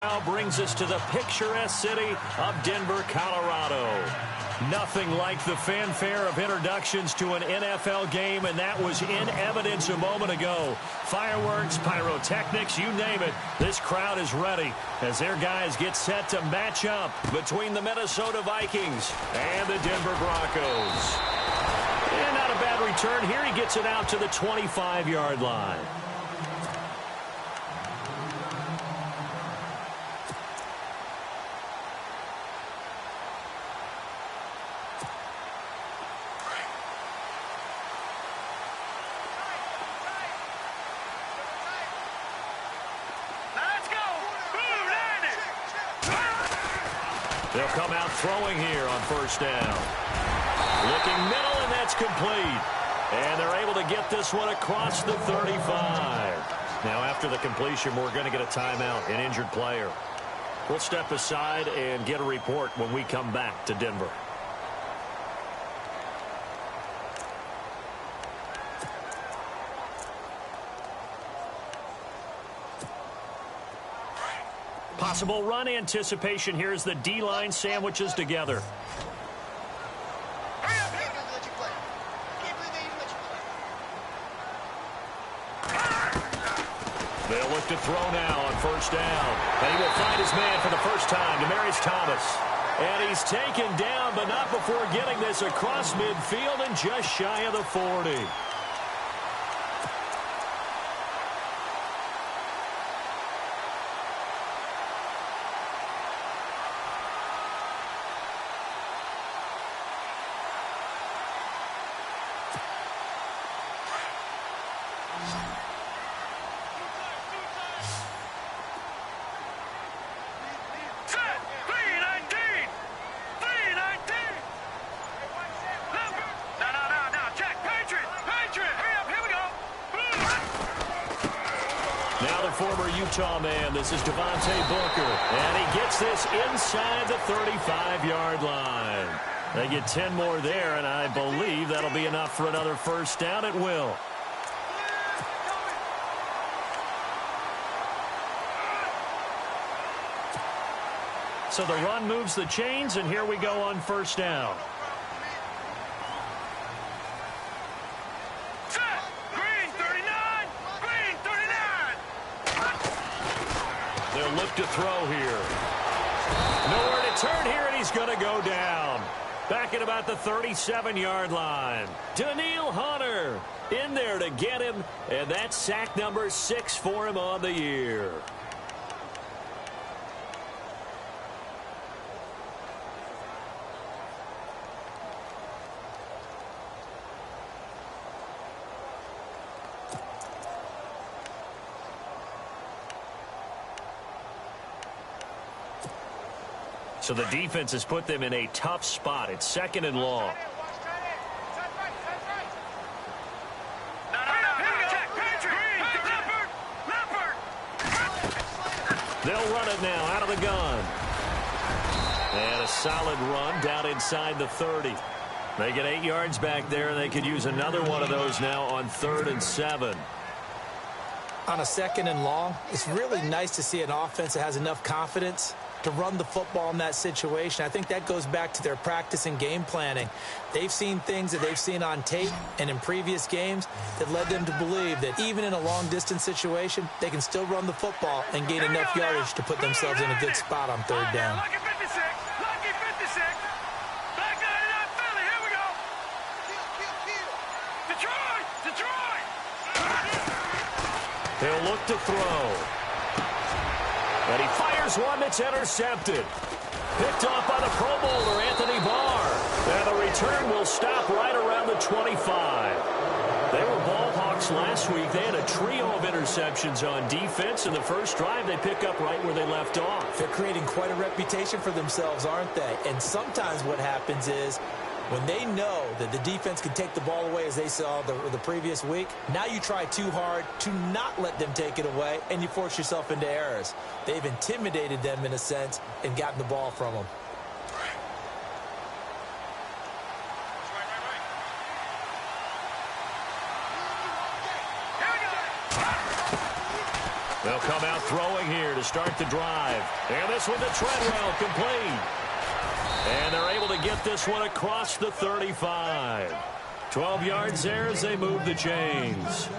Now brings us to the picturesque city of Denver, Colorado. Nothing like the fanfare of introductions to an NFL game, and that was in evidence a moment ago. Fireworks, pyrotechnics, you name it. This crowd is ready as their guys get set to match up between the Minnesota Vikings and the Denver Broncos. And not a bad return here. He gets it out to the 25-yard line. They'll come out throwing here on first down. Looking middle, and that's complete. And they're able to get this one across the 35. Now, after the completion, we're going to get a timeout, an injured player. We'll step aside and get a report when we come back to Denver. Possible run anticipation here as the D-line sandwiches together. They'll look to throw now on first down. And he will find his man for the first time, Demaryius Thomas. And he's taken down, but not before getting this across midfield and just shy of the 40. Former Utah man, this is Devontae Booker, and he gets this inside the 35-yard line. They get 10 more there, and I believe that'll be enough for another first down. It will. So the run moves the chains, and here we go on first down. Look to throw here. Nowhere to turn here, and he's going to go down. Back at about the 37-yard line. Danielle Hunter in there to get him, and that's sack number 6 for him on the year. So the defense has put them in a tough spot. It's 2nd and long. They'll run it now out of the gun. And a solid run down inside the 30. They get 8 yards back there, and they could use another one of those now on 3rd and 7. On a 2nd and long, it's really nice to see an offense that has enough confidence to run the football in that situation. I think that goes back to their practice and game planning. They've seen things that they've seen on tape and in previous games that led them to believe that even in a long-distance situation, they can still run the football and gain enough yardage to put themselves in a good spot on 3rd down. Lucky 56. Lucky 56. Back 99 Philly. Here we go. Detroit. Detroit. He'll look to throw. And he fires one that's intercepted. Picked off by the Pro Bowler, Anthony Barr. And the return will stop right around the 25. They were ball hawks last week. They had a trio of interceptions on defense. In the first drive, they pick up right where they left off. They're creating quite a reputation for themselves, aren't they? And sometimes what happens is when they know that the defense can take the ball away, as they saw the previous week, now you try too hard to not let them take it away, and you force yourself into errors. They've intimidated them in a sense and gotten the ball from them. They'll come out throwing here to start the drive. And this one to Treadwell, complete. And they're able to get this one across the 35. 12 yards there as they move the chains.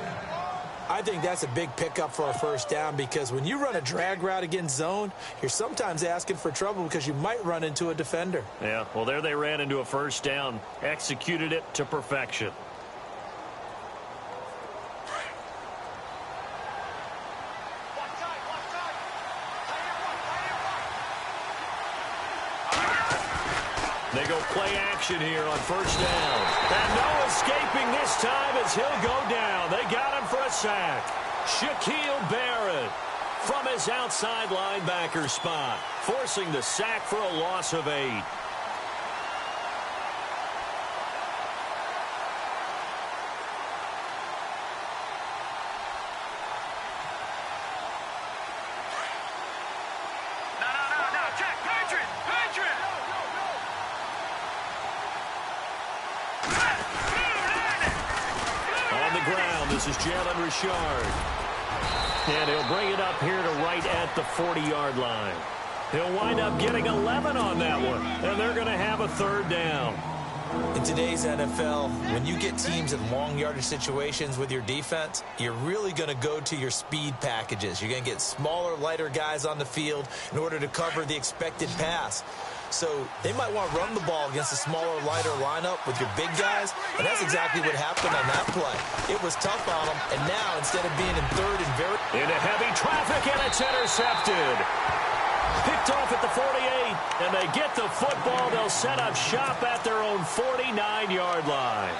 I think that's a big pickup for a first down because when you run a drag route against zone, you're sometimes asking for trouble because you might run into a defender. Yeah, well, there they ran into a first down, executed it to perfection. They go play action here on first down. And no escaping this time as he'll go down. They got him for a sack. Shaquille Barrett from his outside linebacker spot, forcing the sack for a loss of 8. This is Jalen Richard. And he'll bring it up here to right at the 40-yard line. He'll wind up getting 11 on that one. And they're going to have a third down. In today's NFL, when you get teams in long yardage situations with your defense, you're really going to go to your speed packages. You're going to get smaller, lighter guys on the field in order to cover the expected pass. So they might want to run the ball against a smaller, lighter lineup with your big guys, and that's exactly what happened on that play. It was tough on them, and now instead of being in third and very... Into heavy traffic, and it's intercepted. Picked off at the 48, and they get the football. They'll set up shop at their own 49-yard line.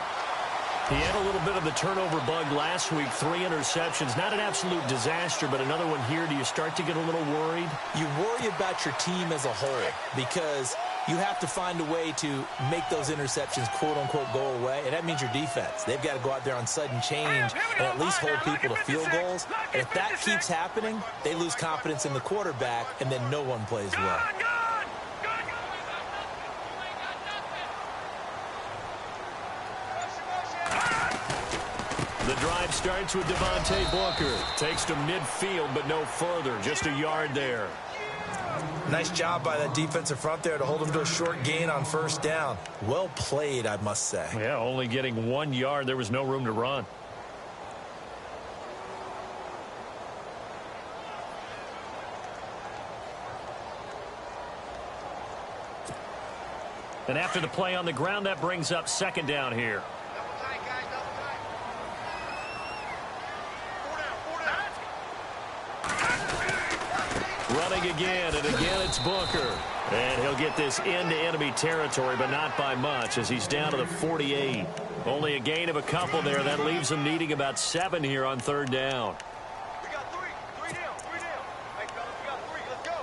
He had a little bit of the turnover bug last week, 3 interceptions. Not an absolute disaster, but another one here. Do you start to get a little worried? You worry about your team as a whole because you have to find a way to make those interceptions, quote-unquote, go away, and that means your defense. They've got to go out there on sudden change and at least hold people to field goals. And if that keeps happening, they lose confidence in the quarterback, and then no one plays well. The drive starts with Devontae Booker. Takes to midfield, but no further. Just a yard there. Nice job by that defensive front there to hold him to a short gain on first down. Well played, I must say. Yeah, only getting 1 yard. There was no room to run. And after the play on the ground, that brings up second down here. Running again, and again it's Booker. And he'll get this into enemy territory, but not by much as he's down to the 48. Only a gain of a couple there. That leaves him needing about 7 here on third down. We got 3 down. Hey, fellas, we got 3. Let's go.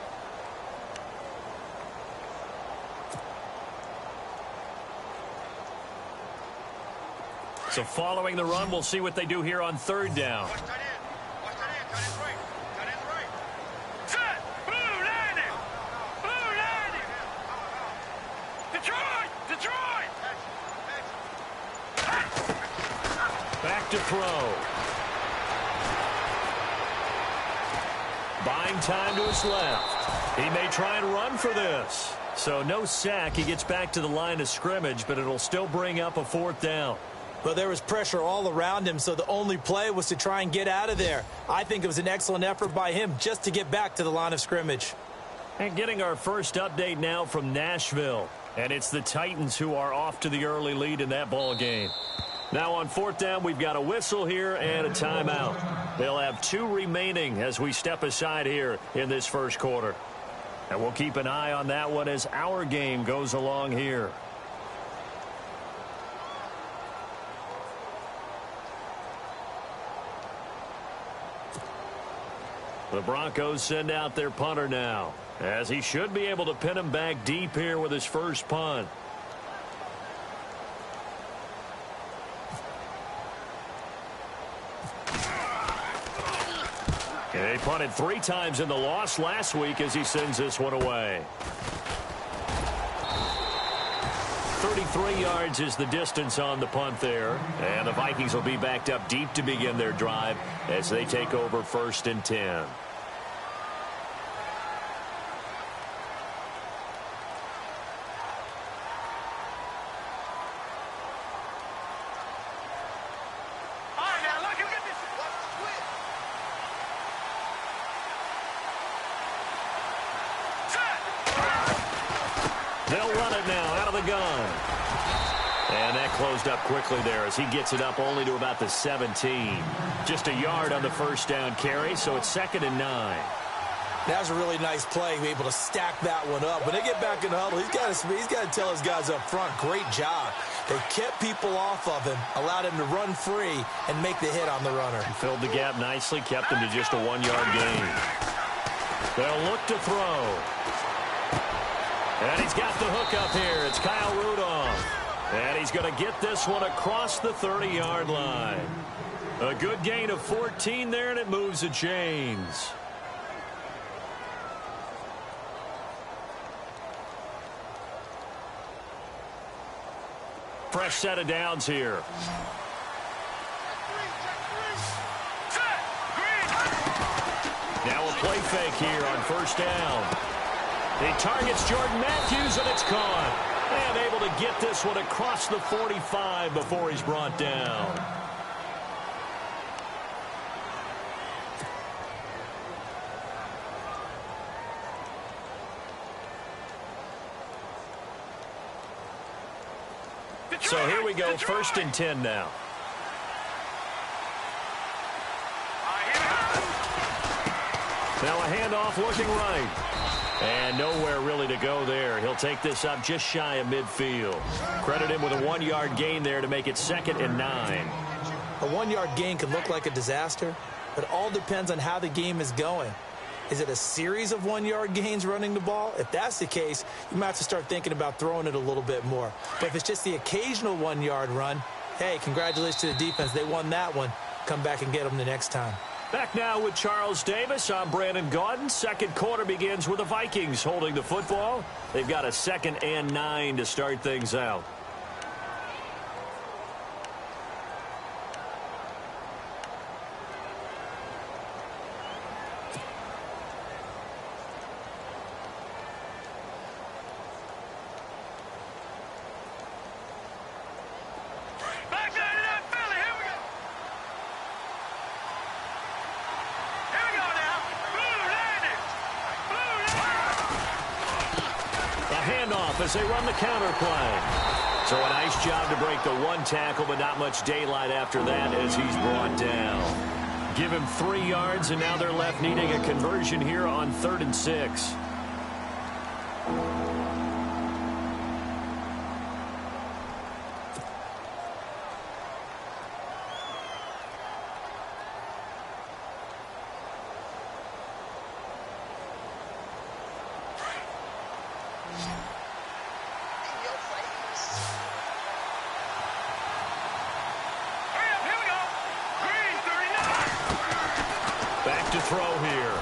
So following the run, we'll see what they do here on third down. Watch tight end. Watch tight end. Tight end right. Tight end right. Set. Blue landing. Blue landing. Detroit. Detroit. Back to throw. Buying time to his left. He may try and run for this. So no sack. He gets back to the line of scrimmage, but it'll still bring up a fourth down. Well, there was pressure all around him, so the only play was to try and get out of there. I think it was an excellent effort by him just to get back to the line of scrimmage. And getting our first update now from Nashville. And it's the Titans who are off to the early lead in that ball game. Now on fourth down, we've got a whistle here and a timeout. They'll have 2 remaining as we step aside here in this first quarter. And we'll keep an eye on that one as our game goes along here. The Broncos send out their punter now, as he should be able to pin him back deep here with his first punt. He punted 3 times in the loss last week as he sends this one away. 33 yards is the distance on the punt there. And the Vikings will be backed up deep to begin their drive as they take over 1st and 10. They'll run it now out of the gun. And that closed up quickly there as he gets it up only to about the 17. Just a yard on the first down carry, so it's 2nd and 9. That was a really nice play, able to stack that one up. When they get back in the huddle, he's got to tell his guys up front, great job. They kept people off of him, allowed him to run free and make the hit on the runner. He filled the gap nicely, kept him to just a 1-yard gain. They'll look to throw. And he's got the hook up here. It's Kyle Rudolph. And he's going to get this one across the 30-yard line. A good gain of 14 there, and it moves the chains. Fresh set of downs here. Now a play fake here on 1st down. He targets Jordan Matthews, and it's caught. And able to get this one across the 45 before he's brought down. So here we go, 1st and 10 now. Now a handoff looking right. And nowhere really to go there. He'll take this up just shy of midfield. Credit him with a 1-yard gain there to make it 2nd and 9. A 1-yard gain can look like a disaster, but it all depends on how the game is going. Is it a series of 1-yard gains running the ball? If that's the case, you might have to start thinking about throwing it a little bit more. But if it's just the occasional 1-yard run, hey, congratulations to the defense. They won that one. Come back and get them the next time. Back now with Charles Davis. I'm Brandon Gaudin. Second quarter begins with the Vikings holding the football. They've got a 2nd and 9 to start things out. As they run the counter play. So a nice job to break the 1 tackle, but not much daylight after that as he's brought down. Give him 3 yards, and now they're left needing a conversion here on 3rd and 6. Throw here.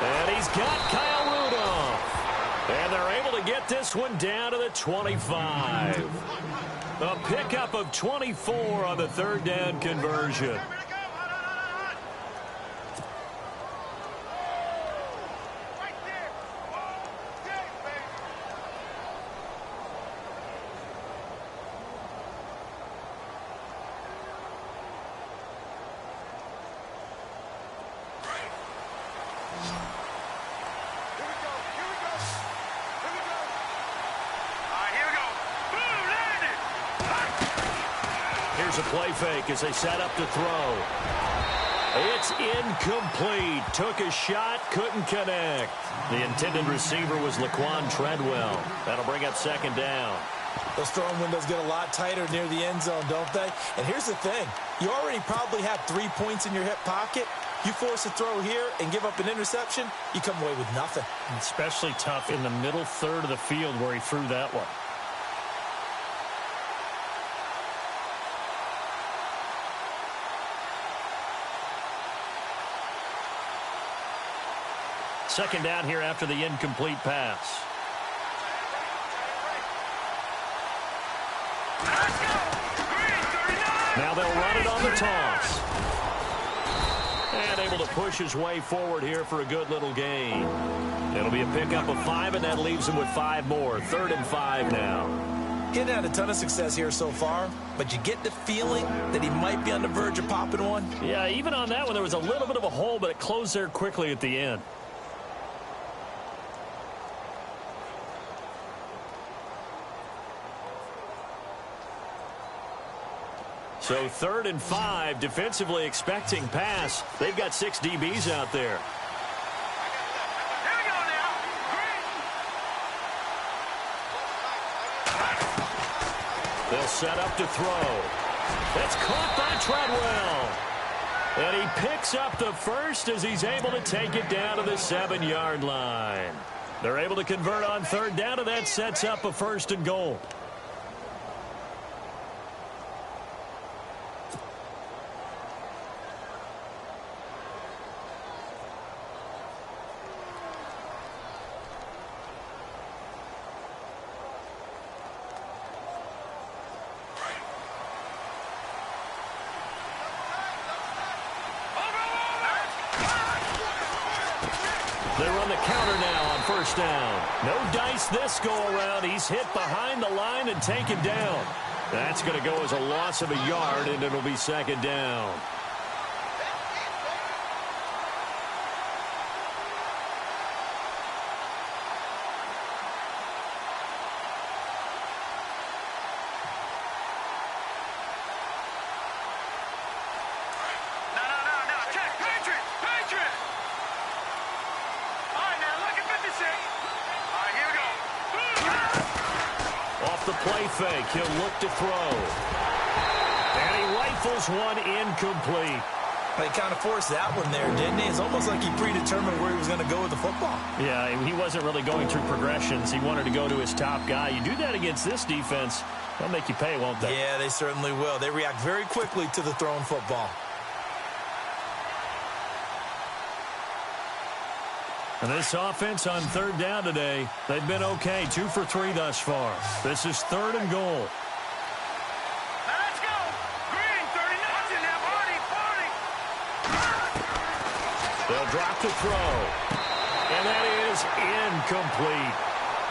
And he's got Kyle Rudolph. And they're able to get this one down to the 25. A pickup of 24 on the 3rd down conversion. Here's a play fake as they set up to throw. It's incomplete. Took a shot, couldn't connect. The intended receiver was Laquan Treadwell. That'll bring up 2nd down. Those throwing windows get a lot tighter near the end zone, don't they? And here's the thing. You already probably have 3 points in your hip pocket. You force a throw here and give up an interception, you come away with nothing. Especially tough in the middle third of the field where he threw that one. Second down here after the incomplete pass. the toss. And able to push his way forward here for a good little gain. It'll be a pickup of 5, and that leaves him with 5 more. 3rd and 5 now. Getting had a ton of success here so far, but you get the feeling that he might be on the verge of popping one. Yeah, even on that one, there was a little bit of a hole, but it closed there quickly at the end. So 3rd and 5, defensively expecting pass. They've got 6 DBs out there. Here we go now. Green. They'll set up to throw. It's caught by Treadwell. And he picks up the first as he's able to take it down to the 7-yard line. They're able to convert on 3rd down, and that sets up a 1st and goal. They run the counter now on 1st down. No dice this go-around. He's hit behind the line and taken down. That's going to go as a loss of a yard, and it'll be 2nd down. No. Check. Patriot. All right, now look at 56. All right, here we go. Off the play fake, he'll look to throw. And he rifles one incomplete. He kind of forced that one there, didn't he? It's almost like he predetermined where he was going to go with the football. Yeah, he wasn't really going through progressions. He wanted to go to his top guy. You do that against this defense, they'll make you pay, won't they? Yeah, they certainly will. They react very quickly to the thrown football. And this offense on 3rd down today, they've been okay. 2 for 3 thus far. This is 3rd and goal. Now let's go. Green, 39. Watch it now, Barney. They'll drop the throw. And that is incomplete.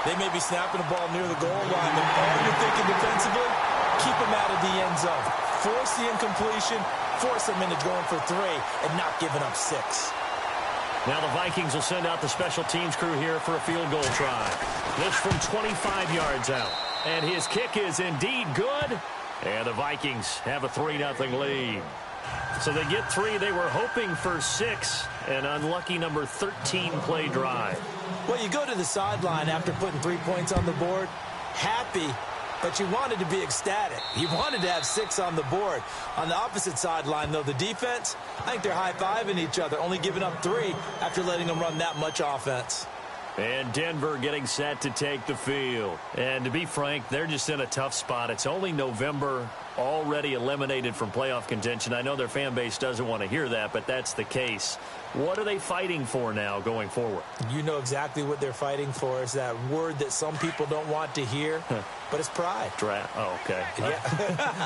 They may be snapping the ball near the goal line, but all you're thinking defensively, keep them out of the end zone. Force the incompletion, force them into going for 3, and not giving up 6. Now the Vikings will send out the special teams crew here for a field goal try. This from 25 yards out. And his kick is indeed good. And the Vikings have a 3-0 lead. So they get 3. They were hoping for 6. An unlucky number 13 play drive. Well, you go to the sideline after putting 3 points on the board, happy, but you wanted to be ecstatic. You wanted to have 6 on the board. On the opposite sideline, though, the defense, I think they're high-fiving each other, only giving up 3 after letting them run that much offense. And Denver getting set to take the field. And to be frank, they're just in a tough spot. It's only November, already eliminated from playoff contention. I know their fan base doesn't want to hear that, but that's the case. What are they fighting for now going forward? You know exactly what they're fighting for. Is that word that some people don't want to hear, but it's pride. Draft. Oh, okay. Yeah.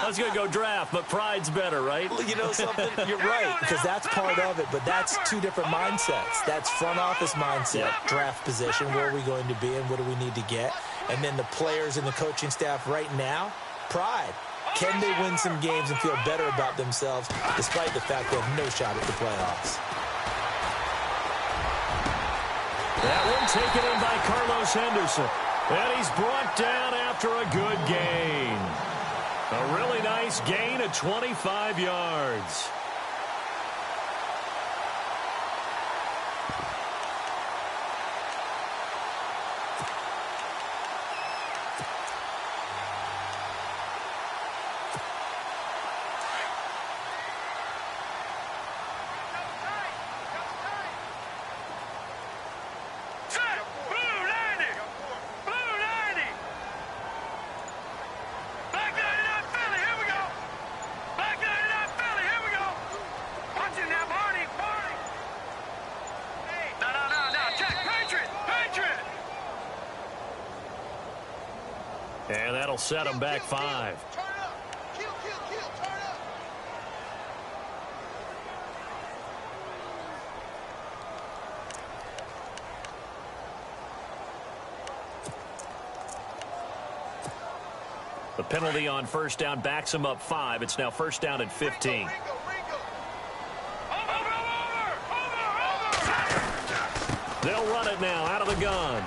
I was going to go draft, but pride's better, right? You know something? You're right, because that's part of it, but that's 2 different mindsets. That's front office mindset, draft position, where are we going to be and what do we need to get? And then the players and the coaching staff right now, pride. Can they win some games and feel better about themselves despite the fact they have no shot at the playoffs? That one taken in by Carlos Henderson. And he's brought down after a good gain. A really nice gain of 25 yards. And that'll set them back 5. The penalty on first down backs him up 5. It's now first down at 15. They'll run it now out of the gun.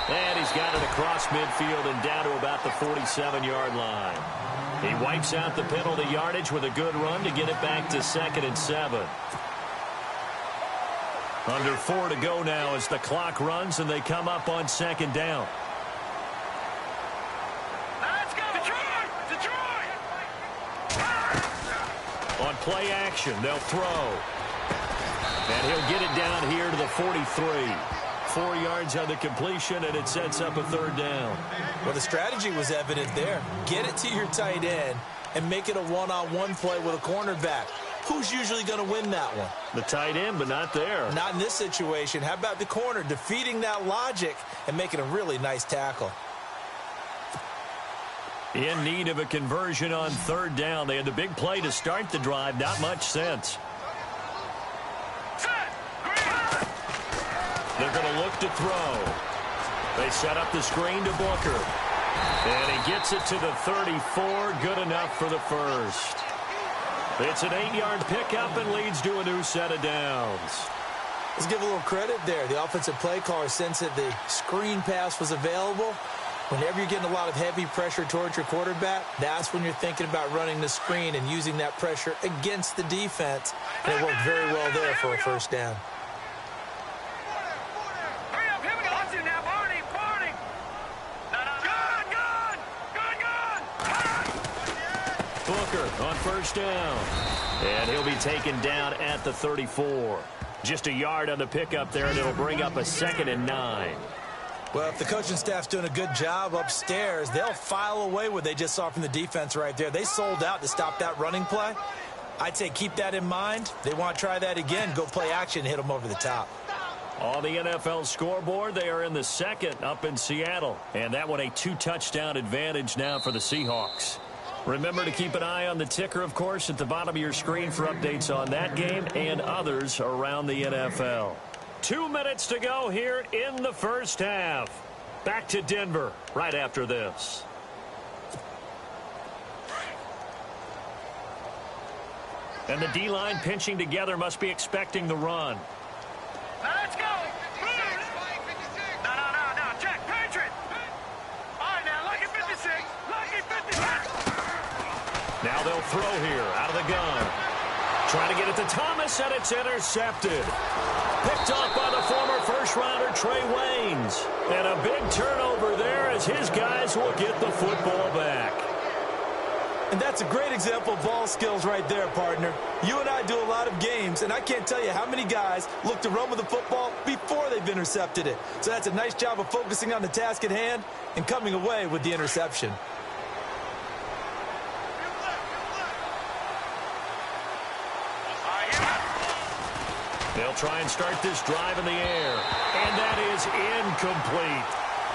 And he's got it across midfield and down to about the 47-yard line. He wipes out the penalty yardage with a good run to get it back to 2nd and 7. Under 4 to go now as the clock runs and they come up on 2nd down. Let's go! Detroit! Detroit! On play action, they'll throw. And he'll get it down here to the 43. 4 yards on the completion, and it sets up a 3rd down. Well, the strategy was evident there. Get it to your tight end and make it a one-on-one play with a cornerback. Who's usually going to win that one? The tight end, but not there. Not in this situation. How about the corner defeating that logic and making a really nice tackle? In need of a conversion on 3rd down. They had the big play to start the drive. Not much sense. They're going to look to throw. They set up the screen to Booker. And he gets it to the 34. Good enough for the first. It's an 8-yard pickup and leads to a new set of downs. Let's give a little credit there. The offensive play caller sensed that the screen pass was available. Whenever you're getting a lot of heavy pressure towards your quarterback, that's when you're thinking about running the screen and using that pressure against the defense. And it worked very well there for a first down. Booker on first down. And he'll be taken down at the 34. Just a yard on the pickup there, and it'll bring up a 2nd and 9. Well, if the coaching staff's doing a good job upstairs, they'll file away what they just saw from the defense right there. They sold out to stop that running play. I'd say keep that in mind. They want to try that again. Go play action, hit them over the top. On the NFL scoreboard, they are in the 2nd up in Seattle. And that one a 2-touchdown advantage now for the Seahawks. Remember to keep an eye on the ticker, of course, at the bottom of your screen for updates on that game and others around the NFL. 2 minutes to go here in the first half. Back to Denver right after this. And the D-line pinching together must be expecting the run. Let's go! No, check, Patriot! All right, now, lucky 56, lucky 56! Now they'll throw here out of the gun. Trying to get it to Thomas, and it's intercepted. Picked off by the former first-rounder Trey Waynes. And a big turnover there as his guys will get the football back. And that's a great example of ball skills right there, partner. You and I do a lot of games, and I can't tell you how many guys look to run with the football before they've intercepted it. So that's a nice job of focusing on the task at hand and coming away with the interception. They'll try and start this drive in the air. And that is incomplete.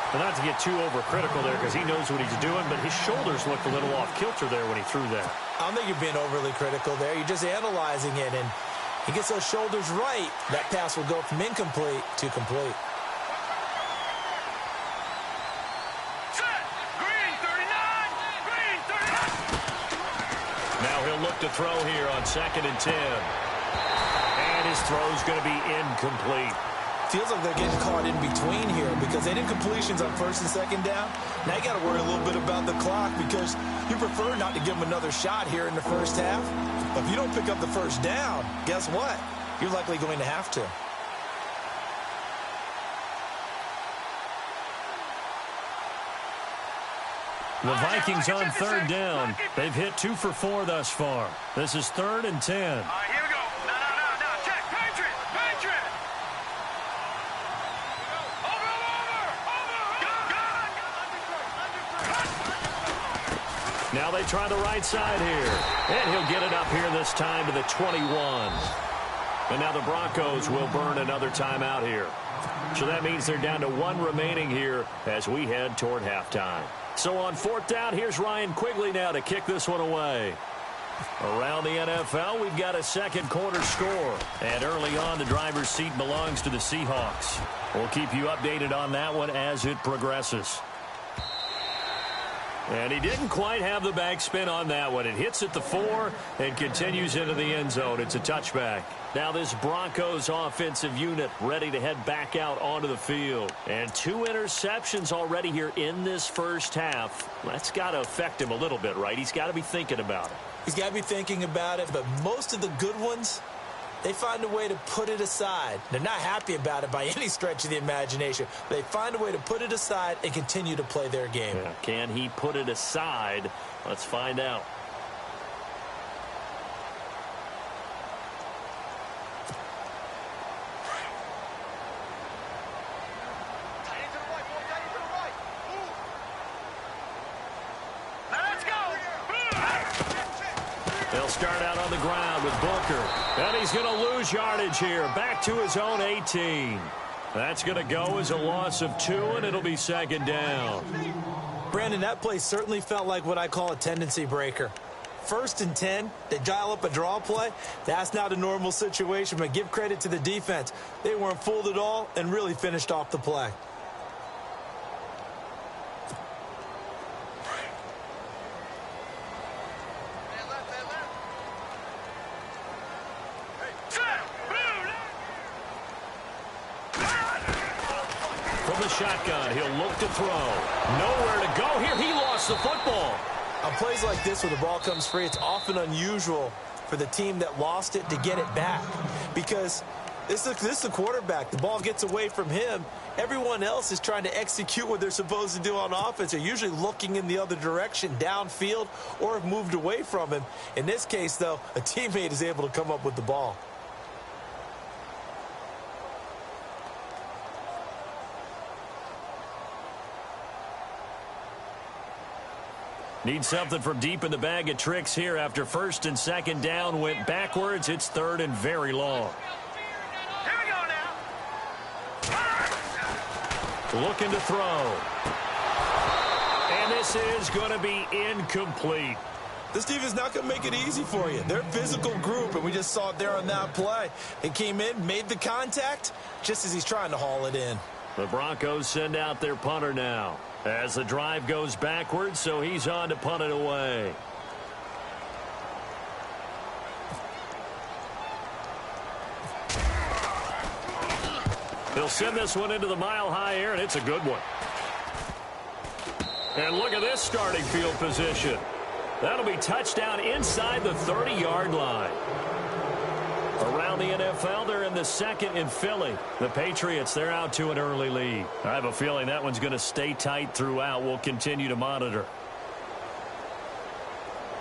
Well, not to get too overcritical there because he knows what he's doing, but his shoulders looked a little off kilter there when he threw that. I don't think you're being overly critical there. You're just analyzing it, and he gets those shoulders right. That pass will go from incomplete to complete. Set! Green 39! Green 39! Now he'll look to throw here on 2nd and 10. And his throw's going to be incomplete. Feels like they're getting caught in between here because they did completions on 1st and 2nd down. Now you got to worry a little bit about the clock because you prefer not to give them another shot here in the first half. But if you don't pick up the first down, guess what? You're likely going to have to. The Vikings on 3rd down. They've hit 2 for 4 thus far. This is 3rd and 10. All right, here we go. No. Check. Patriot! Over! Now they try the right side here. And he'll get it up here this time to the 21. And now the Broncos will burn another timeout here. So that means they're down to 1 remaining here as we head toward halftime. So on 4th down, here's Ryan Quigley now to kick this one away. Around the NFL, we've got a 2nd quarter score. And early on, the driver's seat belongs to the Seahawks. We'll keep you updated on that one as it progresses. And he didn't quite have the backspin on that one. It hits at the 4 and continues into the end zone. It's a touchback. Now this Broncos offensive unit ready to head back out onto the field. And 2 interceptions already here in this first half. That's got to affect him a little bit, right? He's got to be thinking about it. He's got to be thinking about it, but most of the good ones, they find a way to put it aside. They're not happy about it by any stretch of the imagination. They find a way to put it aside and continue to play their game. Yeah. Can he put it aside? Let's find out. They'll start out on the ground with Booker. And he's going to lose yardage here. Back to his own 18. That's going to go as a loss of 2, and it'll be second down. Brandon, that play certainly felt like what I call a tendency breaker. 1st and 10, they dial up a draw play. That's not a normal situation, but give credit to the defense. They weren't fooled at all and really finished off the play. From the shotgun, he'll look to throw. Nowhere to go here. He lost the football. On plays like this where the ball comes free, it's often unusual for the team that lost it to get it back. Because this is the quarterback. The ball gets away from him. Everyone else is trying to execute what they're supposed to do on offense. They're usually looking in the other direction, downfield, or have moved away from him. In this case, though, a teammate is able to come up with the ball. Need something from deep in the bag of tricks here after 1st and 2nd down went backwards. It's 3rd and very long. Here we go now. Looking to throw. And this is going to be incomplete. This team is not going to make it easy for you. They're a physical group, and we just saw it there on that play. They came in, made the contact, just as he's trying to haul it in. The Broncos send out their punter now as the drive goes backwards, so he's on to punt it away. He'll send this one into the mile-high air, and it's a good one. And look at this starting field position. That'll be touchdown inside the 30-yard line. Around the NFL, they're in the 2nd in Philly. The Patriots, they're out to an early lead. I have a feeling that one's going to stay tight throughout. We'll continue to monitor.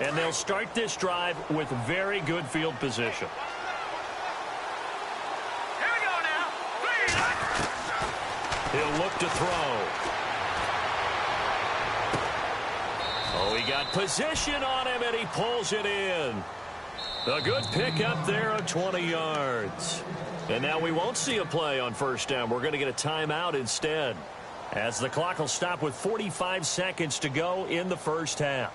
And they'll start this drive with very good field position. Here we go now. He'll look to throw. Oh, he got position on him, and he pulls it in. A good pickup there of 20 yards. And now we won't see a play on 1st down. We're going to get a timeout instead, as the clock will stop with 45 seconds to go in the first half.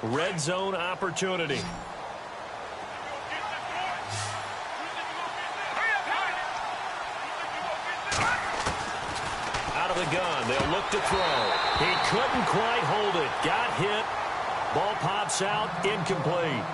Red zone opportunity. Out of the gun, they'll look to throw. He couldn't quite hold it. Got hit. Ball pops out, incomplete.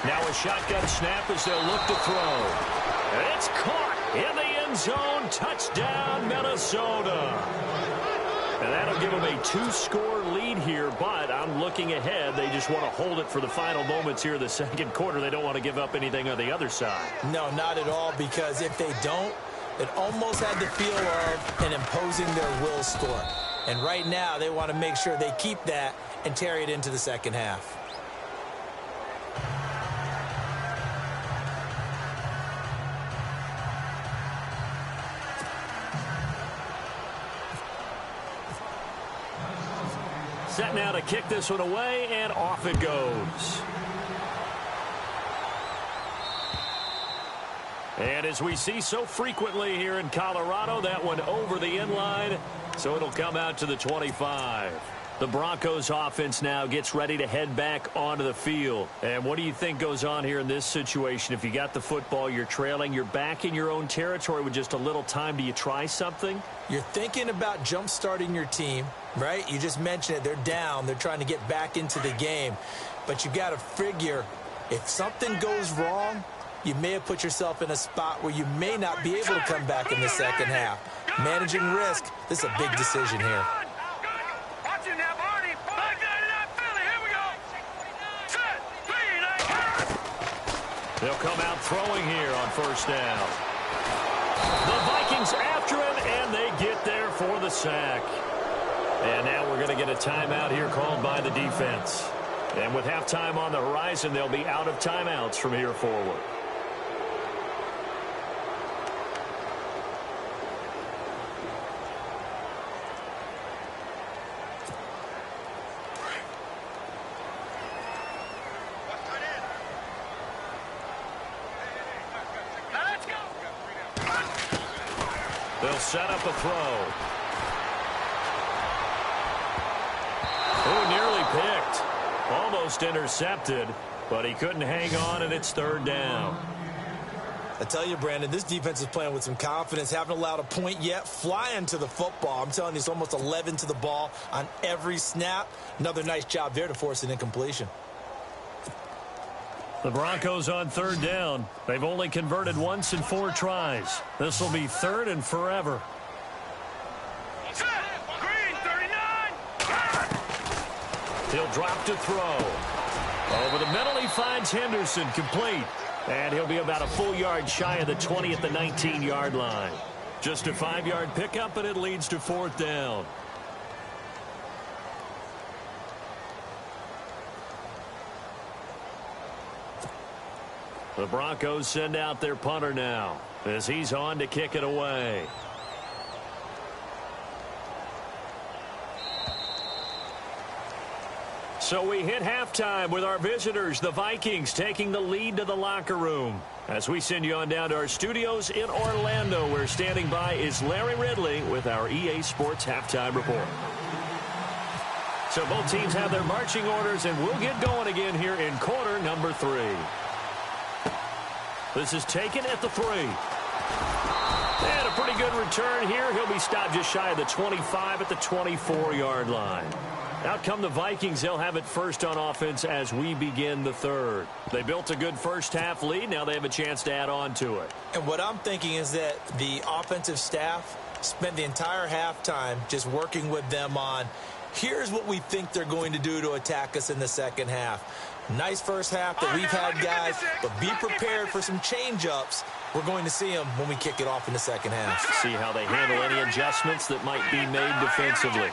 Now a shotgun snap as they'll look to throw. And it's caught in the end zone. Touchdown, Minnesota. And that'll give them a 2-score lead here, but I'm looking ahead. They just want to hold it for the final moments here in the 2nd quarter. They don't want to give up anything on the other side. No, not at all, because if they don't, it almost had the feel of an imposing their will score. And right now, they want to make sure they keep that and carry it into the 2nd half. set now to kick this one away, and off it goes. And as we see so frequently here in Colorado, that one over the inline, so it'll come out to the 25. The Broncos offense now gets ready to head back onto the field. And what do you think goes on here in this situation? If you got the football, you're trailing, you're back in your own territory with just a little time. Do you try something? You're thinking about jump-starting your team, right? You just mentioned it. They're down. They're trying to get back into the game. But you got to figure if something goes wrong, you may have put yourself in a spot where you may not be able to come back in the second half. Managing risk, this is a big decision here. They'll come out throwing here on first down. The Vikings after him, and they get there for the sack. And now we're going to get a timeout here called by the defense. And with halftime on the horizon, they'll be out of timeouts from here forward. They'll set up a throw. Oh, nearly picked. Almost intercepted, but he couldn't hang on, and it's third down. I tell you, Brandon, this defense is playing with some confidence. Haven't allowed a point yet. Flying to the football. I'm telling you, it's almost 11 to the ball on every snap. Another nice job there to force an incompletion. The Broncos on third down. They've only converted once in 4 tries. This will be third and forever. Green, 39. He'll drop to throw. Over the middle, he finds Henderson, complete. And he'll be about a full yard shy of the 20 at the 19-yard line. Just a 5-yard pickup, and it leads to fourth down. The Broncos send out their punter now as he's on to kick it away. So we hit halftime with our visitors, the Vikings, taking the lead to the locker room. As we send you on down to our studios in Orlando, where standing by is Larry Ridley with our EA Sports Halftime Report. So both teams have their marching orders, and we'll get going again here in quarter number 3. This is taken at the 3. And a pretty good return here. He'll be stopped just shy of the 25 at the 24-yard line. Out come the Vikings. They'll have it first on offense as we begin the third. They built a good first-half lead. Now they have a chance to add on to it. And what I'm thinking is that the offensive staff spent the entire halftime just working with them on, here's what we think they're going to do to attack us in the second half. Nice first half that we've had, guys, but be prepared for some change-ups. We're going to see them when we kick it off in the second half. See how they handle any adjustments that might be made defensively.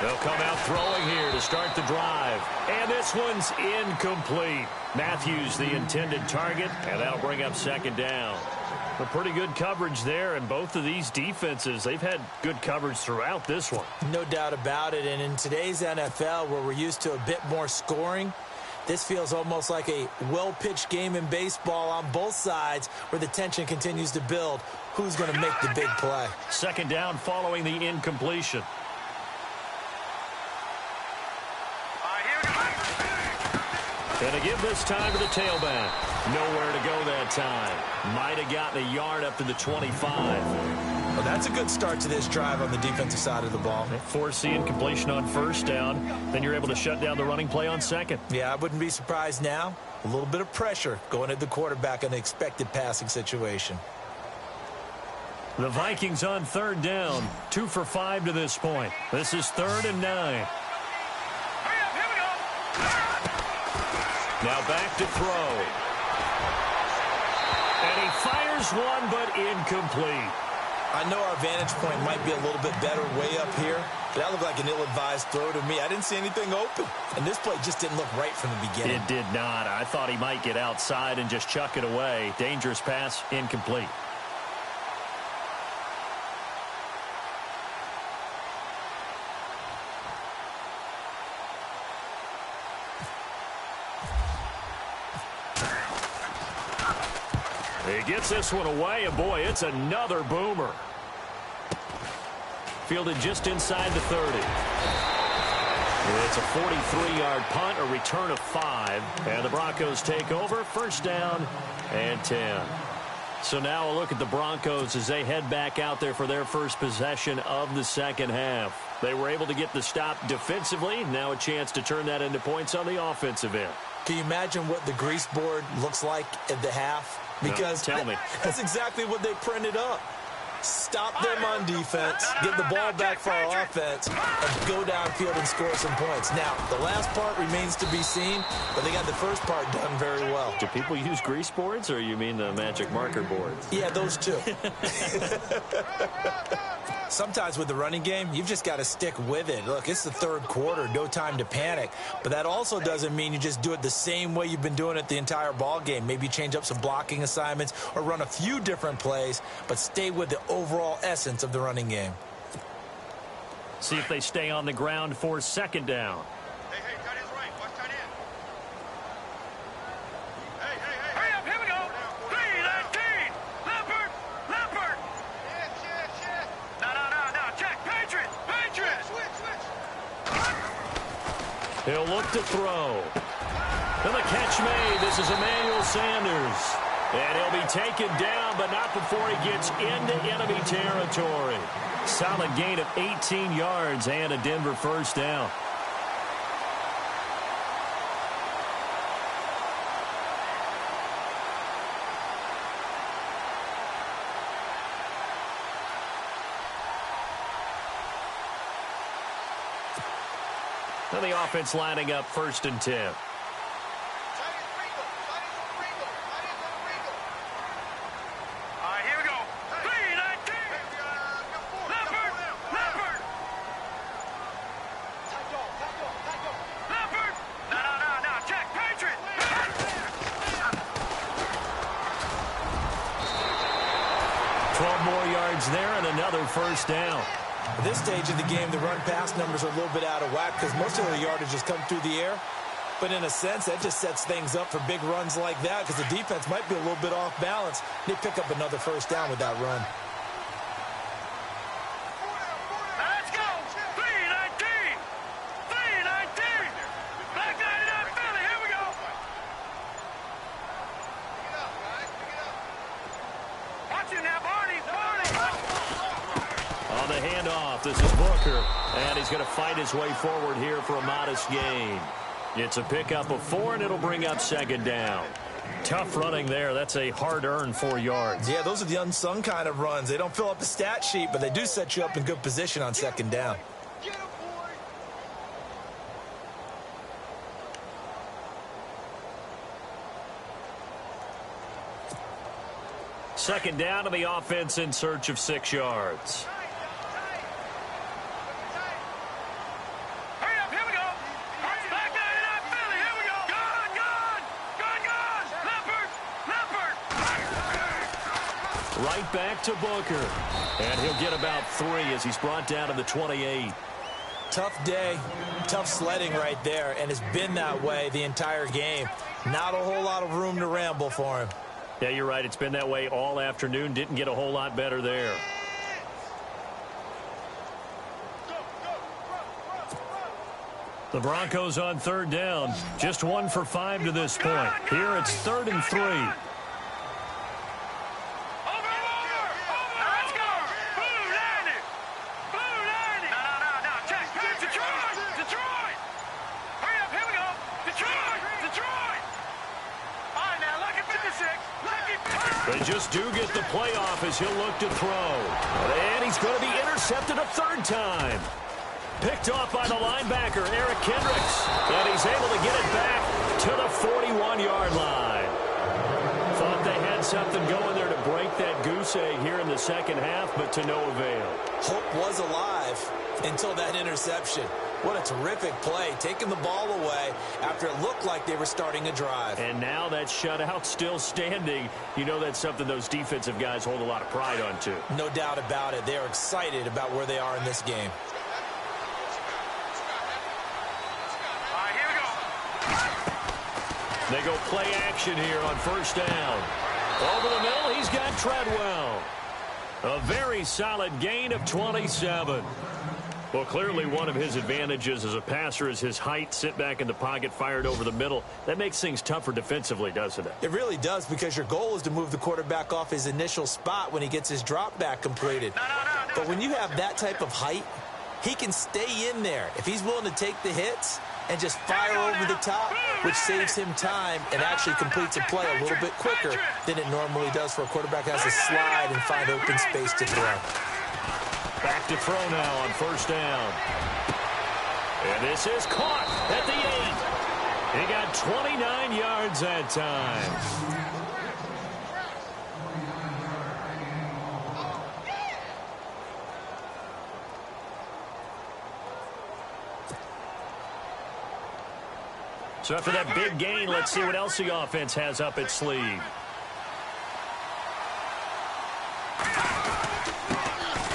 They'll come out throwing here to start the drive. And this one's incomplete. Matthews, the intended target, and that'll bring up second down. A pretty good coverage there, and both of these defenses, they've had good coverage throughout this one. No doubt about it, and in today's NFL, where we're used to a bit more scoring, this feels almost like a well-pitched game in baseball on both sides where the tension continues to build. Who's going to make the big play? Second down following the incompletion. And to give this time to the tailback. Nowhere to go that time. Might have gotten a yard up to the 25. Well, that's a good start to this drive on the defensive side of the ball. Force the incompletion on first down. Then you're able to shut down the running play on second. Yeah, I wouldn't be surprised now. A little bit of pressure going at the quarterback in the expected passing situation. The Vikings on third down. 2 for 5 to this point. This is 3rd and 9. Now back to throw. And he fires one, but incomplete. I know our vantage point might be a little bit better way up here, but that looked like an ill-advised throw to me. I didn't see anything open, and this play just didn't look right from the beginning. It did not. I thought he might get outside and just chuck it away. Dangerous pass, incomplete. He gets this one away, and boy, it's another boomer. Fielded just inside the 30. It's a 43-yard punt, a return of 5, and the Broncos take over, first down and 10. So now a look at the Broncos as they head back out there for their first possession of the second half. They were able to get the stop defensively. Now a chance to turn that into points on the offensive end. Can you imagine what the grease board looks like at the half? Because no, tell me. That's exactly what they printed up. Stop them on defense, get the ball back for our offense, and go downfield and score some points. Now, the last part remains to be seen, but they got the first part done very well. Do people use grease boards, or you mean the magic marker boards? Yeah, those two. Sometimes with the running game, you've just got to stick with it. Look, it's the third quarter, no time to panic. But that also doesn't mean you just do it the same way you've been doing it the entire ball game. Maybe change up some blocking assignments or run a few different plays, but stay with the overall essence of the running game. See if they stay on the ground for second down. Hey, tight end's right. Watch tight end. Hey. Hurry up, here we go. 3-19. Leopard. Shit. No. Check. Patriot. Switch. He'll look to throw. And the catch made. This is Emmanuel Sanders. And he'll be taken down, but not before he gets into enemy territory. Solid gain of 18 yards and a Denver first down. And the offense lining up first and 10. There and another first down. At this stage of the game, the run-pass numbers are a little bit out of whack because most of their yardage has come through the air. But in a sense, that just sets things up for big runs like that because the defense might be a little bit off balance. They pick up another first down with that run. Let's go! 3-19! Back 99 Philly, here we go! Pick it up, guys, pick it up. Watch you now, Barney! On the handoff, this is Booker, and he's going to fight his way forward here for a modest gain. It's a pickup of 4, and it'll bring up second down. Tough running there. That's a hard-earned 4 yards. Yeah, those are the unsung kind of runs. They don't fill up the stat sheet, but they do set you up in good position on second down. Get him, boy! Second down to the offense in search of 6 yards. Hurry up, here we go! Back 99 Philly, here we go! Gone! Leopard! Right back to Booker. And he'll get about 3 as he's brought down to the 28. Tough day, tough sledding right there, and it's been that way the entire game. Not a whole lot of room to ramble for him. Yeah, you're right. It's been that way all afternoon. Didn't get a whole lot better there. The Broncos on third down. Just 1 for 5 to this point. Here it's 3rd and 3. Let's go! Blue 90! No. Check! Detroit! Hurry up, here we go! Detroit! All right, now, lucky 56. They just do get the playoff as he'll look to throw. And he's going to be intercepted a 3rd time. Picked off by the linebacker, Eric Kendricks. And he's able to get it back to the 41-yard line. Thought they had something going there to break that goose egg here in the second half, but to no avail. Hope was alive until that interception. What a terrific play, taking the ball away after it looked like they were starting a drive. And now that shutout still standing. You know that's something those defensive guys hold a lot of pride on, too. No doubt about it. They are excited about where they are in this game. All right, here we go. They go play action here on first down. Over the middle, he's got Treadwell. A very solid gain of 27. Well, clearly one of his advantages as a passer is his height. Sit back in the pocket, fired over the middle. That makes things tougher defensively, doesn't it? It really does, because your goal is to move the quarterback off his initial spot when he gets his drop back completed. But when you have that type of height, he can stay in there if he's willing to take the hits and just fire over the top, which saves him time and actually completes a play a little bit quicker than it normally does for a quarterback who has to slide and find open space to throw. Back to throw now on first down. And this is caught at the 8. He got 29 yards that time. So after that big gain, let's see what else the offense has up its sleeve.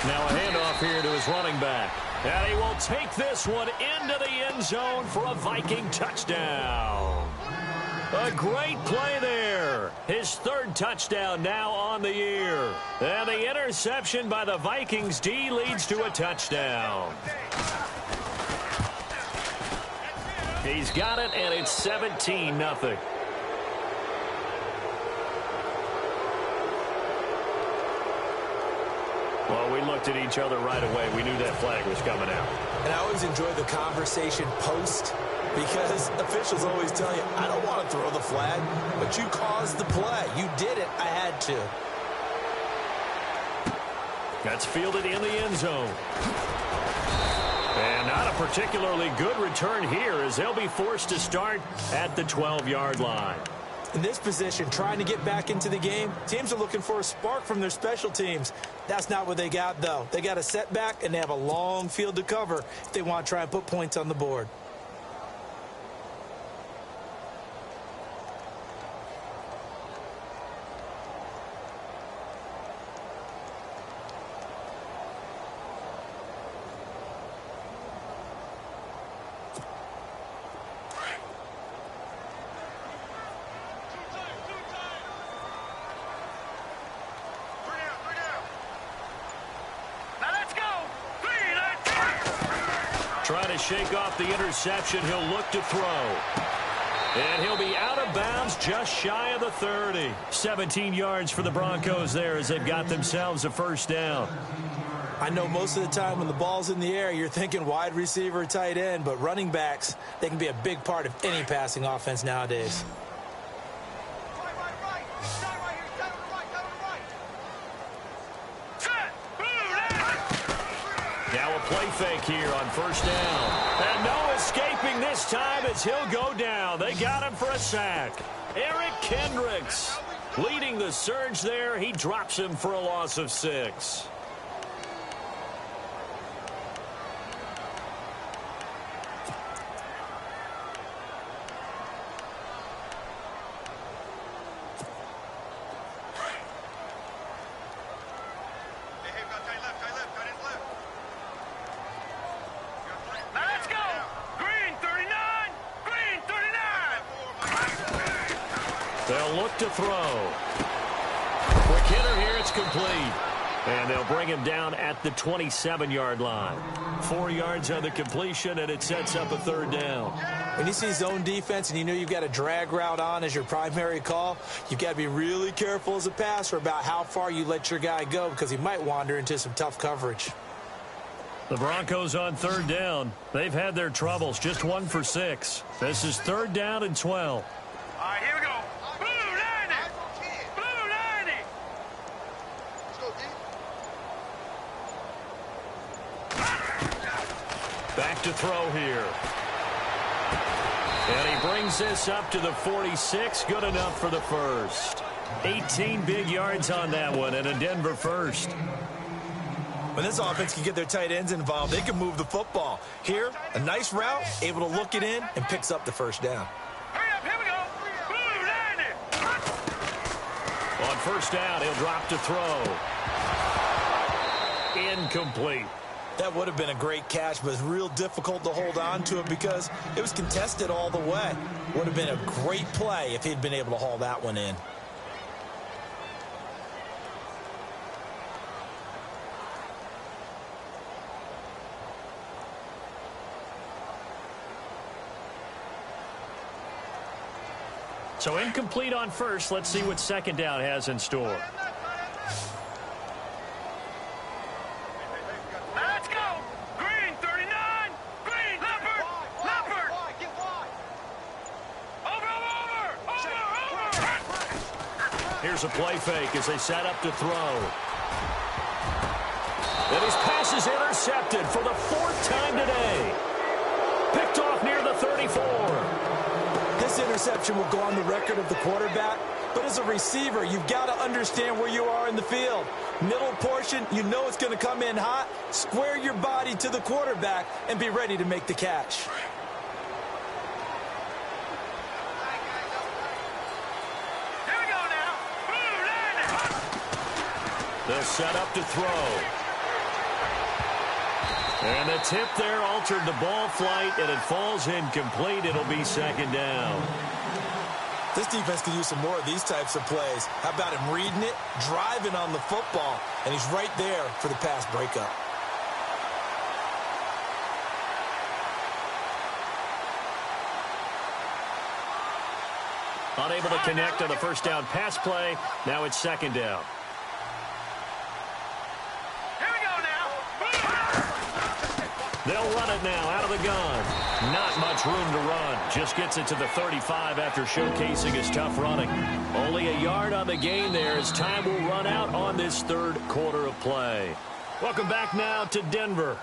Now a handoff here to his running back. And he will take this one into the end zone for a Viking touchdown. A great play there. His third touchdown now on the year. And the interception by the Vikings D leads to a touchdown. He's got it, and it's 17-0. Well, we looked at each other right away. We knew that flag was coming out. And I always enjoy the conversation post, because officials always tell you, I don't want to throw the flag, but you caused the play. You did it. I had to. That's fielded in the end zone. And not a particularly good return here, as they'll be forced to start at the 12-yard line. In this position, trying to get back into the game, teams are looking for a spark from their special teams. That's not what they got, though. They got a setback, and they have a long field to cover if they want to try and put points on the board. Trying to shake off the interception. He'll look to throw. And he'll be out of bounds just shy of the 30. 17 yards for the Broncos there as they've got themselves a first down. I know most of the time when the ball's in the air, you're thinking wide receiver, tight end, but running backs, they can be a big part of any passing offense nowadays. Now a play fake here on first down. And no escaping this time as he'll go down. They got him for a sack. Eric Kendricks leading the surge there. He drops him for a loss of 6. They'll look to throw. Quick hitter here, it's complete. And they'll bring him down at the 27-yard line. 4 yards on the completion, and it sets up a third down. When you see zone defense and you know you've got a drag route on as your primary call, you've got to be really careful as a passer about how far you let your guy go, because he might wander into some tough coverage. The Broncos on third down. They've had their troubles, just 1 for 6. This is third down and 12. All right, here we go. Blue 90. Blue 90. Let's go, D. Back to throw here. And he brings this up to the 46. Good enough for the first. 18 big yards on that one, and a Denver first. When this offense can get their tight ends involved, they can move the football. Here, a nice route, able to look it in, and picks up the first down. Hurry up, here we go. Blue 90. On first down, he'll drop to throw. Incomplete. That would have been a great catch, but it's real difficult to hold on to it because it was contested all the way. Would have been a great play if he'd been able to haul that one in. So incomplete on first. Let's see what second down has in store. Let's go. Green, 39. Green, Leopard. Leopard. Over. Here's a play fake as they set up to throw. And his pass is intercepted for the fourth time today. Picked off near the 34. This interception will go on the record of the quarterback, but as a receiver, you've got to understand where you are in the field. Middle portion, you know it's going to come in hot. Square your body to the quarterback and be ready to make the catch. Here we go now. They'll set up to throw. And the tip there altered the ball flight, and it falls incomplete. It'll be second down. This defense could use some more of these types of plays. How about him reading it, driving on the football, and he's right there for the pass breakup. Unable to connect on the first down pass play. Now it's second down. They'll run it now out of the gun. Not much room to run. Just gets it to the 35 after showcasing his tough running. Only a yard on the gain there as time will run out on this third quarter of play. Welcome back now to Denver.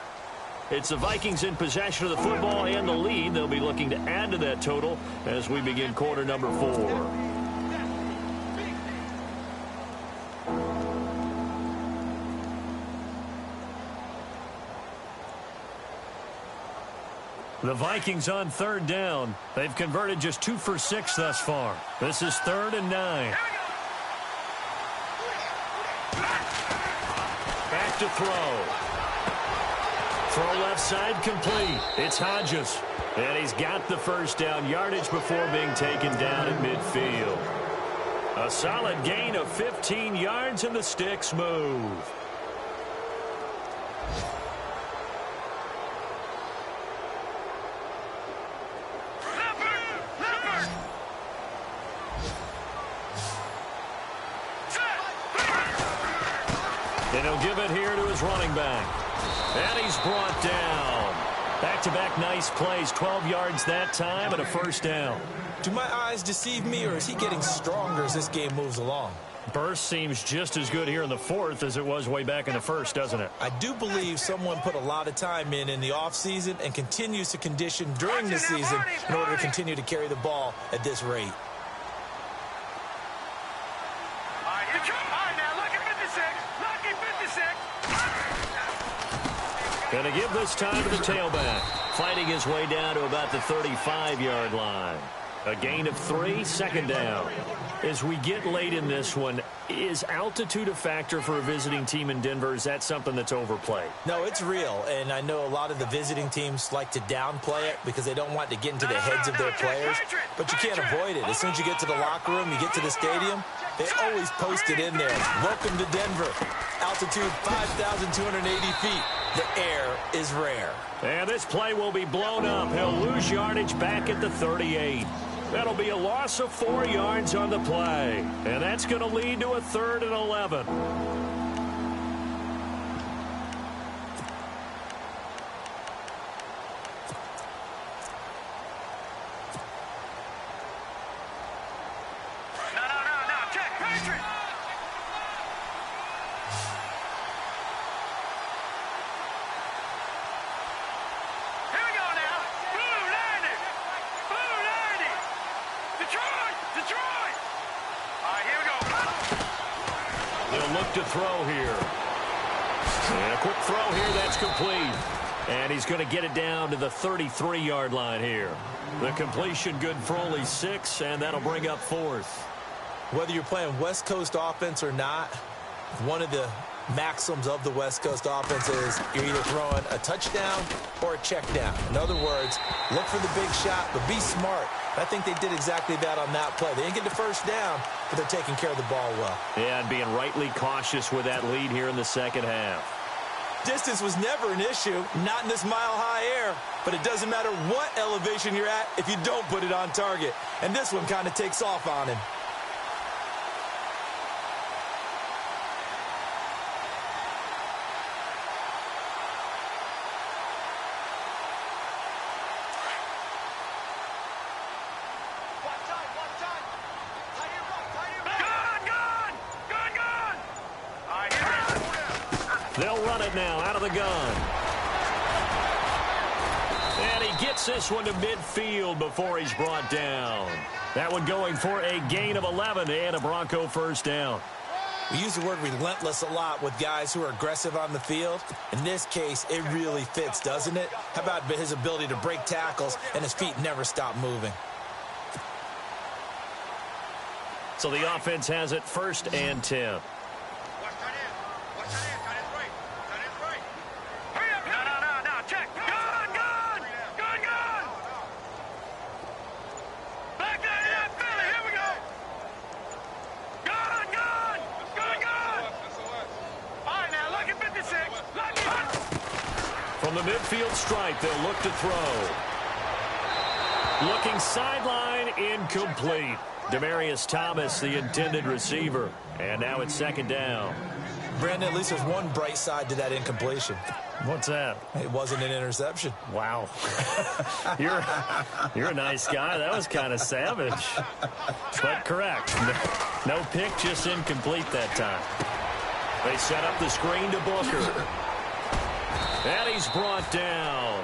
It's the Vikings in possession of the football and the lead. They'll be looking to add to that total as we begin quarter number 4. The Vikings on third down. They've converted just 2 for 6 thus far. This is 3rd and 9. Back to throw. Throw left side complete. It's Hodges. And he's got the first down yardage before being taken down at midfield. A solid gain of 15 yards and the sticks move. And he'll give it here to his running back. And he's brought down. Back-to-back nice plays. 12 yards that time and a first down. Do my eyes deceive me, or is he getting stronger as this game moves along? Burst seems just as good here in the fourth as it was way back in the first, doesn't it? I do believe someone put a lot of time in the offseason and continues to condition during the season in order to continue to carry the ball at this rate. Going to give this time to the tailback. Fighting his way down to about the 35-yard line. A gain of 3, second down. As we get late in this one, is altitude a factor for a visiting team in Denver? Is that something that's overplayed? No, it's real, and I know a lot of the visiting teams like to downplay it because they don't want to get into the heads of their players, but you can't avoid it. As soon as you get to the locker room, you get to the stadium, they always post it in there. Welcome to Denver. Altitude 5,280 feet. The air is rare. And this play will be blown up. He'll lose yardage back at the 38. That'll be a loss of 4 yards on the play. And that's going to lead to a 3rd and 11. To throw here. And a quick throw here, that's complete. And he's going to get it down to the 33-yard line here. The completion good for only 6, and that'll bring up 4th. Whether you're playing West Coast offense or not, one of the maxims of the West Coast offense is you're either throwing a touchdown or a check down. In other words, look for the big shot, but be smart. I think they did exactly that on that play. They didn't get the first down, but they're taking care of the ball well. Yeah, and being rightly cautious with that lead here in the second half. Distance was never an issue, not in this mile-high air. But it doesn't matter what elevation you're at if you don't put it on target. And this one kind of takes off on him. They'll run it now out of the gun. And he gets this one to midfield before he's brought down. That one going for a gain of 11 and a Bronco first down. We use the word relentless a lot with guys who are aggressive on the field. In this case, it really fits, doesn't it? How about his ability to break tackles and his feet never stop moving? So the offense has it 1st and 10. From the midfield stripe, they'll look to throw. Looking sideline, incomplete. Demaryius Thomas, the intended receiver. And now it's 2nd down. Brandon, at least there's one bright side to that incompletion. What's that? It wasn't an interception. Wow. You're a nice guy. That was kind of savage. But correct. No pick, just incomplete that time. They set up the screen to Booker. And he's brought down.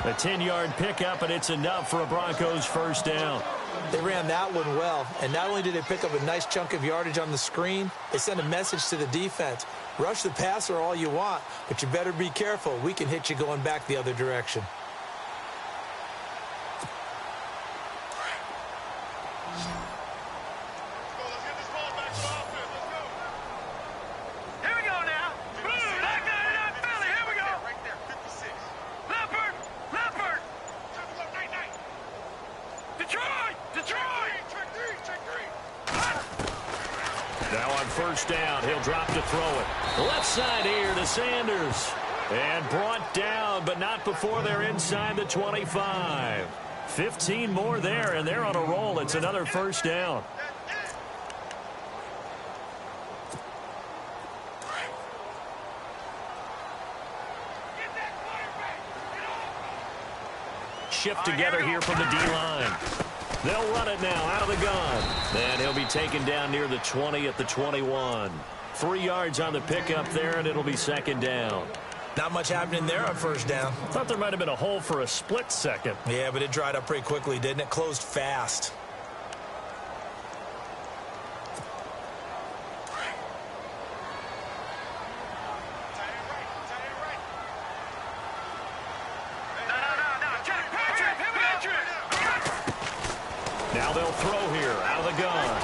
A 10-yard pickup, and it's enough for a Broncos first down. They ran that one well, and not only did they pick up a nice chunk of yardage on the screen, they sent a message to the defense. Rush the passer all you want, but you better be careful. We can hit you going back the other direction. Now on first down, he'll drop to throw it. Left side here to Sanders. And brought down, but not before they're inside the 25. 15 more there, and they're on a roll. It's another first down. Shift together here from the D-line. They'll run it now out of the gun. And he'll be taken down near the 20 at the 21. 3 yards on the pickup there, and it'll be 2nd down. Not much happening there on first down. Thought there might have been a hole for a split second. Yeah, but it dried up pretty quickly, didn't it? Closed fast. Now they'll throw here out of the gun.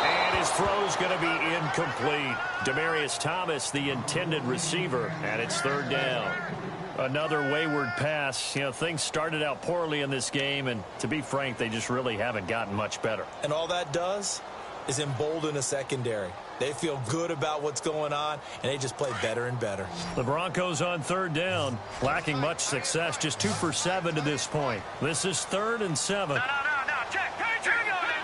And his throw's going to be incomplete. Demaryius Thomas, the intended receiver, and it's 3rd down. Another wayward pass. You know, things started out poorly in this game, and to be frank, they just really haven't gotten much better. And all that does is embolden a secondary. They feel good about what's going on, and they just play better and better. The Broncos on 3rd down, lacking much success, just 2 for 7 to this point. This is 3rd and 7. No, check. Here we go, then.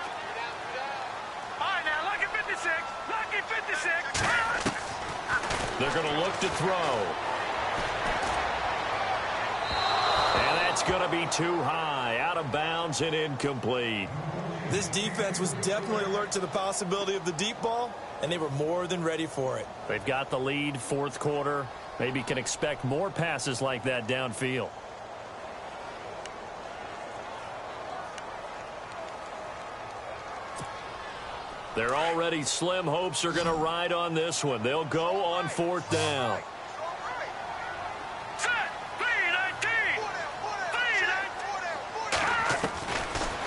All right, now, lucky 56. Lucky 56. They're going to look to throw. And that's going to be too high, out of bounds and incomplete. This defense was definitely alert to the possibility of the deep ball, and they were more than ready for it. They've got the lead, 4th quarter. Maybe can expect more passes like that downfield. They're already slim hopes are going to ride on this one. They'll go on 4th down.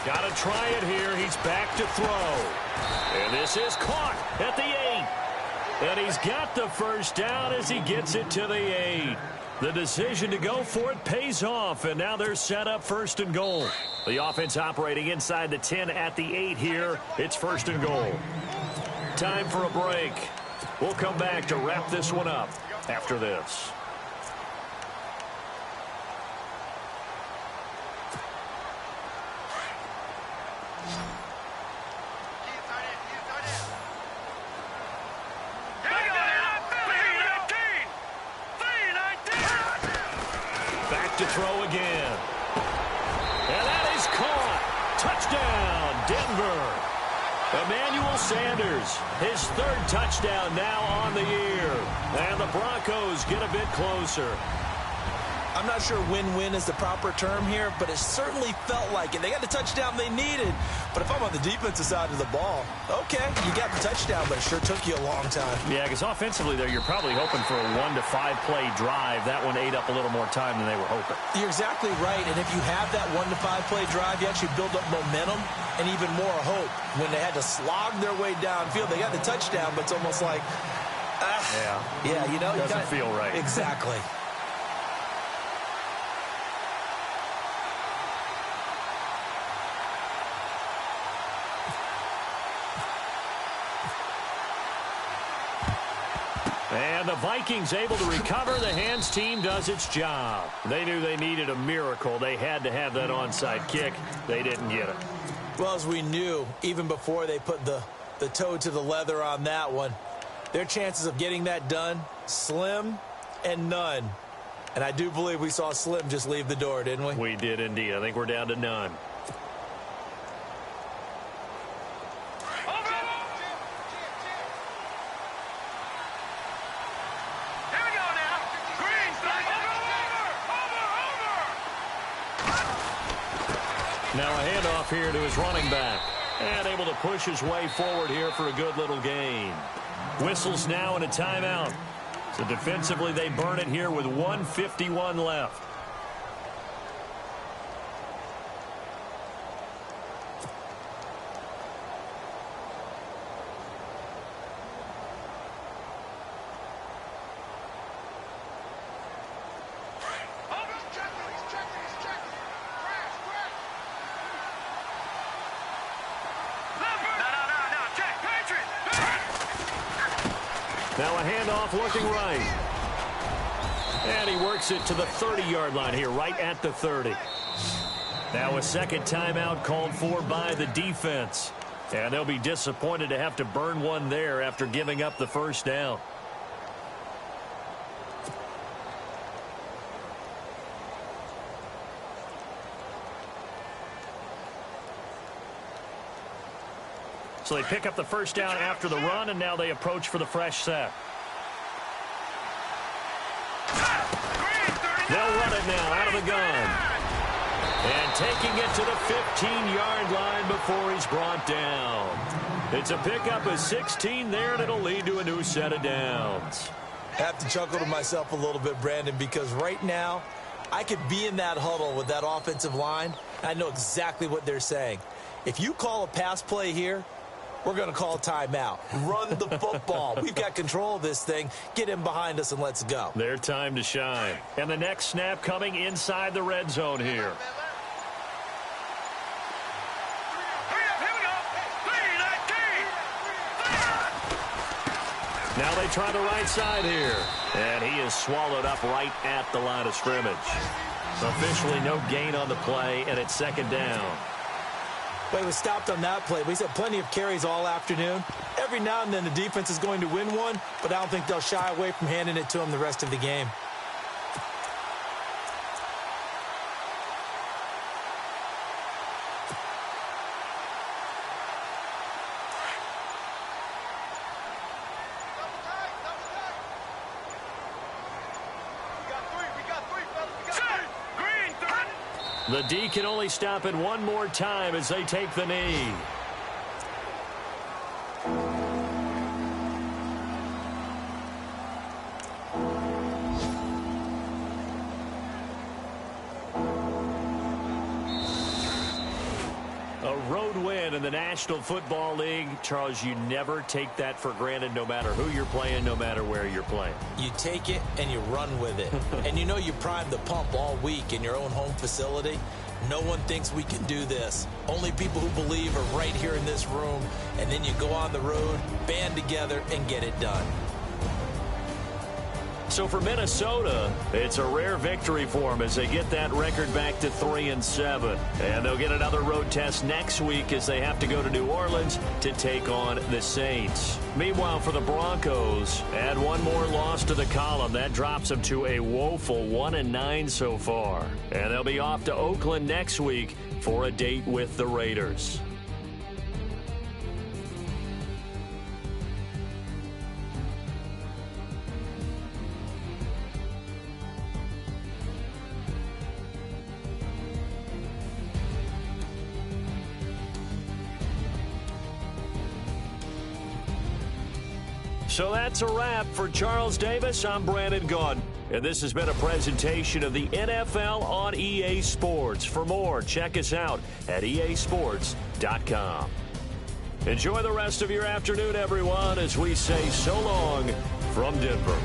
Got to try it here. He's back to throw. And this is caught at the 8. And he's got the first down as he gets it to the 8. The decision to go for it pays off, and now they're set up 1st and goal. The offense operating inside the 10 at the 8 here. It's 1st and goal. Time for a break. We'll come back to wrap this one up. after this. Back to throw again. And that is caught. Touchdown, Denver. Emmanuel Sanders, his third touchdown now on the year. And the Broncos get a bit closer. I'm not sure win-win is the proper term here, but it certainly felt like it. They got the touchdown they needed, but if I'm on the defensive side of the ball, okay, you got the touchdown, but it sure took you a long time. Yeah, because offensively there, you're probably hoping for a 1 to 5 play drive. That one ate up a little more time than they were hoping. You're exactly right, and if you have that 1 to 5 play drive, you actually build up momentum and even more hope. When they had to slog their way downfield, they got the touchdown, but it's almost like, yeah, you know, doesn't feel right. Exactly. And the Vikings able to recover. The hands team does its job. They knew they needed a miracle. They had to have that onside kick. They didn't get it. Well, as we knew, even before they put the toe to the leather on that one, their chances of getting that done, slim and none. And I do believe we saw Slim just leave the door, didn't we? We did indeed. I think we're down to none. Now a handoff here to his running back. And able to push his way forward here for a good little gain. Whistles now and a timeout. So defensively they burn it here with 1:51 left. Now a handoff looking right. And he works it to the 30-yard line here, right at the 30. Now a second timeout called for by the defense. And they'll be disappointed to have to burn one there after giving up the first down. So they pick up the first down after the run, and now they approach for the fresh set. They'll run it now out of the gun. And taking it to the 15-yard line before he's brought down. It's a pickup of 16 there, and it'll lead to a new set of downs. I have to chuckle to myself a little bit, Brandon, because right now I could be in that huddle with that offensive line. I know exactly what they're saying. If you call a pass play here, we're going to call a timeout. Run the football. We've got control of this thing. Get him behind us and let's go. Their time to shine. And the next snap coming inside the red zone here. Now they try the right side here. And he is swallowed up right at the line of scrimmage. Officially no gain on the play, and it's second down. Well, he was stopped on that play. He's had plenty of carries all afternoon. Every now and then the defense is going to win one, but I don't think they'll shy away from handing it to him the rest of the game. The D can only stop it one more time as they take the knee. A road win in the National Football League. Charles, you never take that for granted no matter who you're playing, no matter where you're playing. You take it and you run with it. And you know you primed the pump all week in your own home facility. No one thinks we can do this. Only people who believe are right here in this room. And then you go on the road, band together, and get it done. So for Minnesota, it's a rare victory for them as they get that record back to 3-7. And they'll get another road test next week as they have to go to New Orleans to take on the Saints. Meanwhile, for the Broncos, add one more loss to the column. That drops them to a woeful 1-9 so far. And they'll be off to Oakland next week for a date with the Raiders. So that's a wrap. For Charles Davis, I'm Brandon Gaudin. And this has been a presentation of the NFL on EA Sports. For more, check us out at easports.com. Enjoy the rest of your afternoon, everyone, as we say so long from Denver.